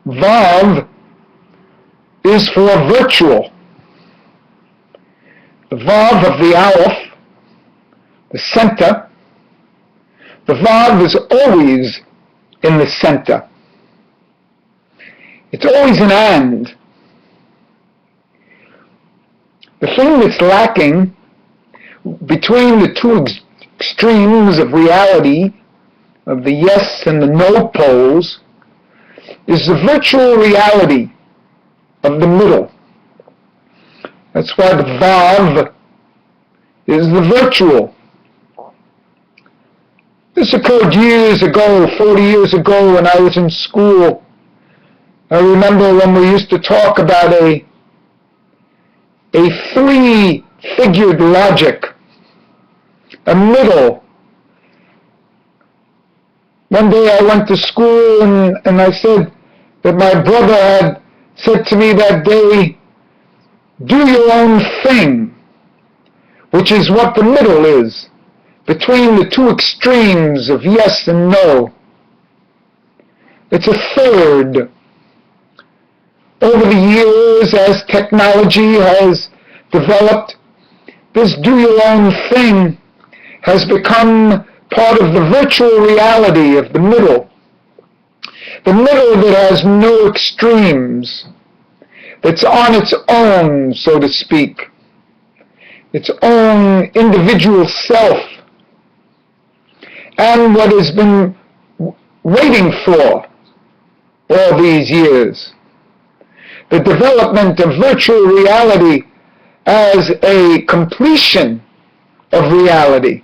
Vav is for virtual. The Vav of the Aleph, the center, the Vav is always in the center. It's always an and. The thing that's lacking between the two extremes of reality, of the yes and the no poles, is the virtual reality of the middle. That's why the Vav is the virtual. This occurred years ago, 40 years ago when I was in school. I remember when we used to talk about a three-figured logic, a middle. One day I went to school and I said that my brother had said to me that day, do your own thing, which is what the middle is, between the two extremes of yes and no. It's a third. Over the years, as technology has developed, this do your own thing has become part of the virtual reality of the middle. The middle that has no extremes, that's on its own, so to speak, its own individual self, and what has been waiting for all these years. The development of virtual reality as a completion of reality.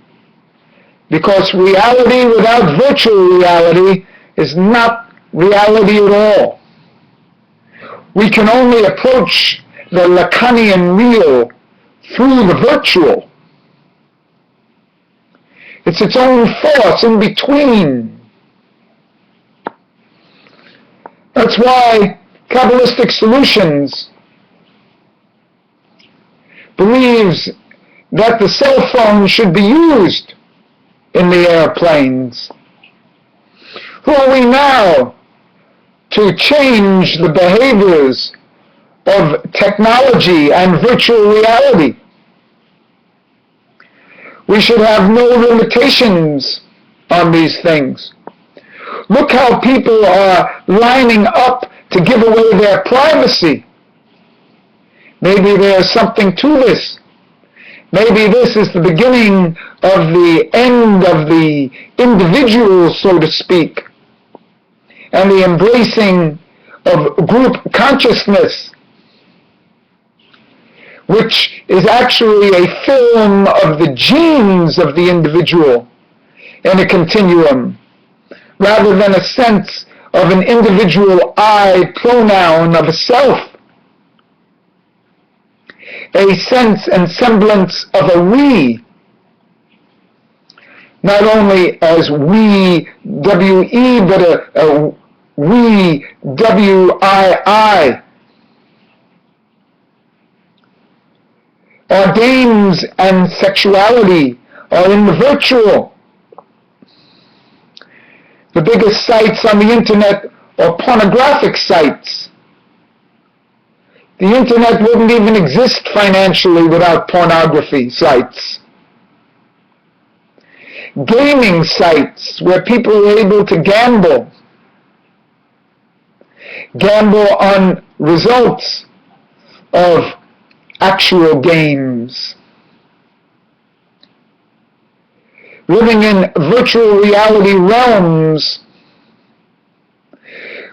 Because reality without virtual reality is not reality at all. We can only approach the Lacanian real through the virtual. It's its own force in between. That's why Kabbalistic Solutions believes that the cell phone should be used in the airplanes. Who are we now to change the behaviors of technology and virtual reality? We should have no limitations on these things. Look how people are lining up to give away their privacy. Maybe there's something to this. Maybe this is the beginning of the end of the individual, so to speak, and the embracing of group consciousness, which is actually a film of the genes of the individual in a continuum, rather than a sense of an individual I pronoun of a self, a sense and semblance of a we, not only as we, W-E, but a we, W-I-I. Our games and sexuality are in the virtual. The biggest sites on the internet are pornographic sites. The internet wouldn't even exist financially without pornography sites. Gaming sites where people are able to gamble on results of actual games. Living in virtual reality realms,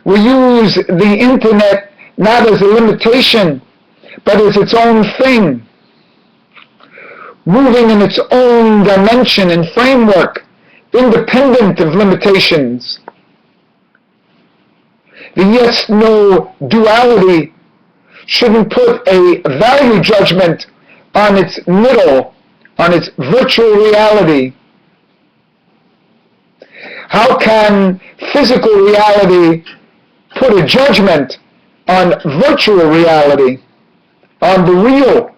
we use the internet not as a limitation, but as its own thing, moving in its own dimension and framework, independent of limitations. The yes-no duality shouldn't put a value judgment on its middle, on its virtual reality. How can physical reality put a judgment on virtual reality, on the real?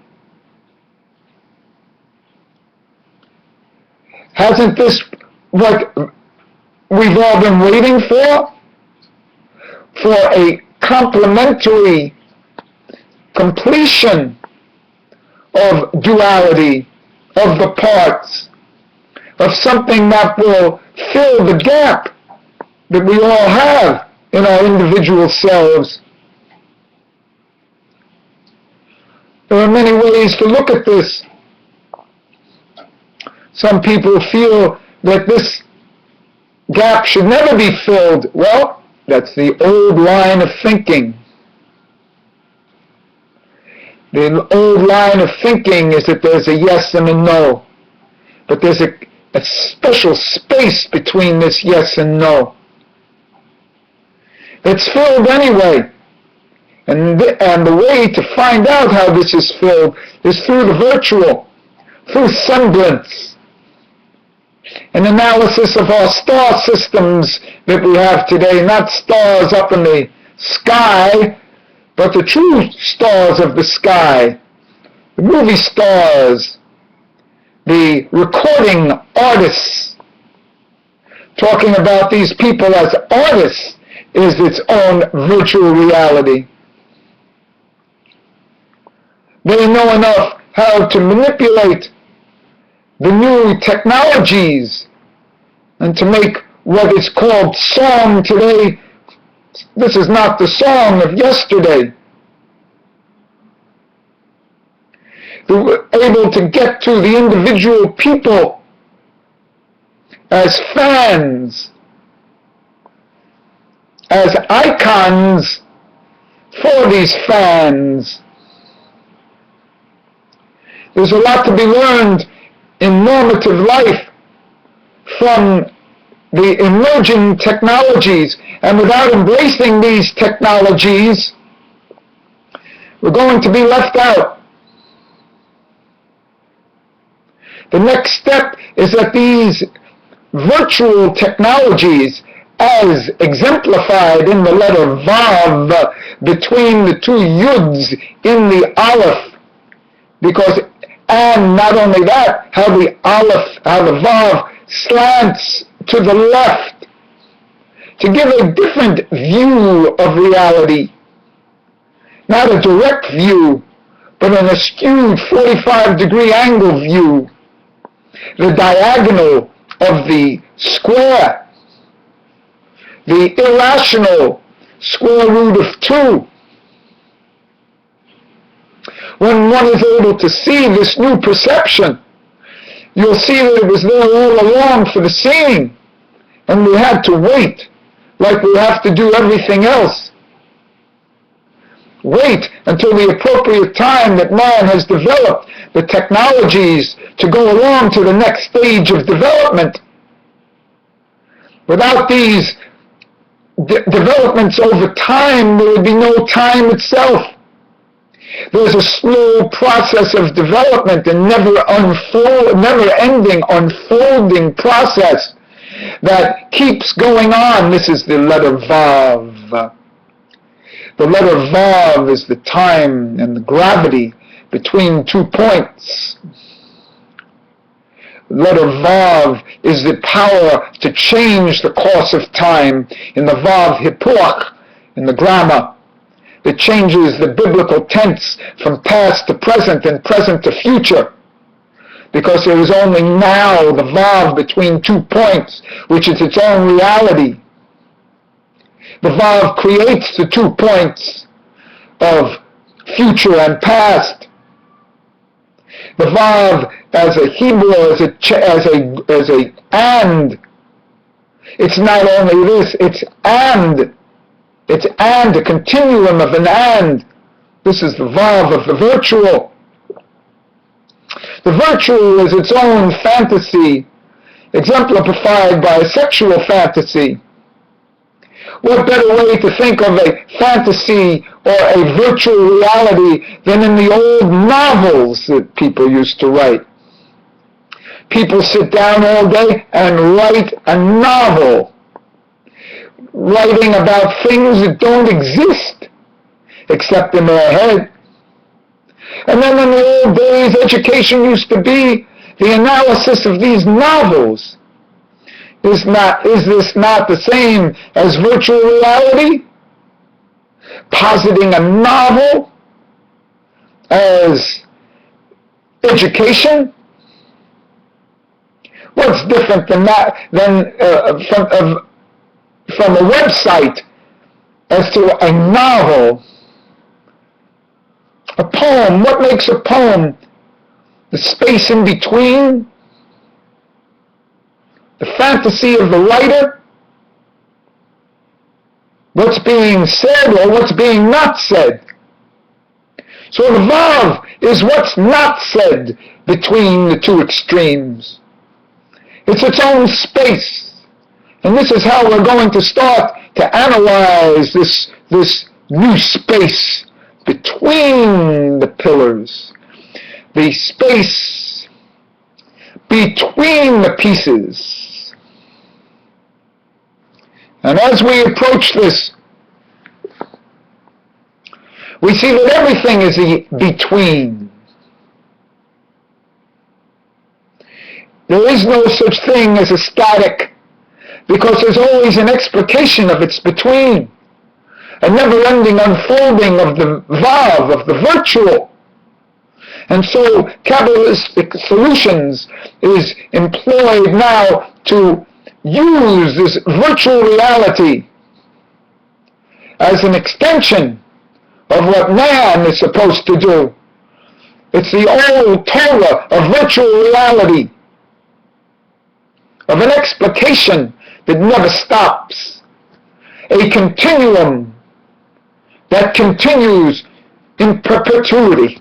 Hasn't this what we've all been waiting for? for a complementary completion of duality, of the parts, of something that will fill the gap that we all have in our individual selves. There are many ways to look at this. Some people feel that this gap should never be filled. Well, that's the old line of thinking. The old line of thinking is that there's a yes and a no. But there's a special space between this yes and no. It's filled anyway. And the way to find out how this is filled is through the virtual, through semblance, an analysis of our star systems that we have today, not stars up in the sky, but the true stars of the sky, the movie stars, the recording artists. Talking about these people as artists is its own virtual reality. They know enough how to manipulate the new technologies and to make what is called song today. This is not the song of yesterday. They were able to get to the individual people as fans, as icons for these fans. There's a lot to be learned in normative life from the emerging technologies, and without embracing these technologies, we're going to be left out. The next step is that these virtual technologies, as exemplified in the letter Vav between the two Yuds in the Aleph, because, and not only that, how the Aleph, how the Vav slants to the left to give a different view of reality. Not a direct view, but an askewed 45-degree angle view. The diagonal of the square. The irrational square root of 2. When one is able to see this new perception, you'll see that it was there all along for the seeing, and we had to wait, like we have to do everything else. Wait until the appropriate time that man has developed the technologies to go along to the next stage of development. Without these developments over time, there would be no time itself. There's a slow process of development, a never-ending unfolding process that keeps going on. This is the letter Vav. The letter Vav is the time and the gravity between 2 points. The letter Vav is the power to change the course of time in the Vav Hipuach, in the grammar. It changes the biblical tense from past to present and present to future. Because there is only now the Vav between 2 points, which is its own reality. The Vav creates the 2 points of future and past. The Vav as a Hebrew, as a and. It's not only this, it's and. It's and, a continuum of an and. This is the Vav of the virtual. The virtual is its own fantasy, exemplified by a sexual fantasy. What better way to think of a fantasy or a virtual reality than in the old novels that people used to write? People sit down all day and write a novel, writing about things that don't exist except in their head. And then in the old days, education used to be the analysis of these novels. Is this not the same as virtual reality? positing a novel as education? What's different than that from a website as to a novel? A poem, what makes a poem? The space in between? The fantasy of the writer? What's being said or what's being not said? So the vav is what's not said between the two extremes. It's its own space. And this is how we're going to start to analyze this new space between the pillars, the space between the pieces. And as we approach this, we see that everything is a between. There is no such thing as a static, because there's always an explication of its between, a never-ending unfolding of the vav, of the virtual. And so Kabbalistic solutions is employed now to use this virtual reality as an extension of what man is supposed to do. It's the old Torah of virtual reality, of an explication that never stops, a continuum that continues in perpetuity.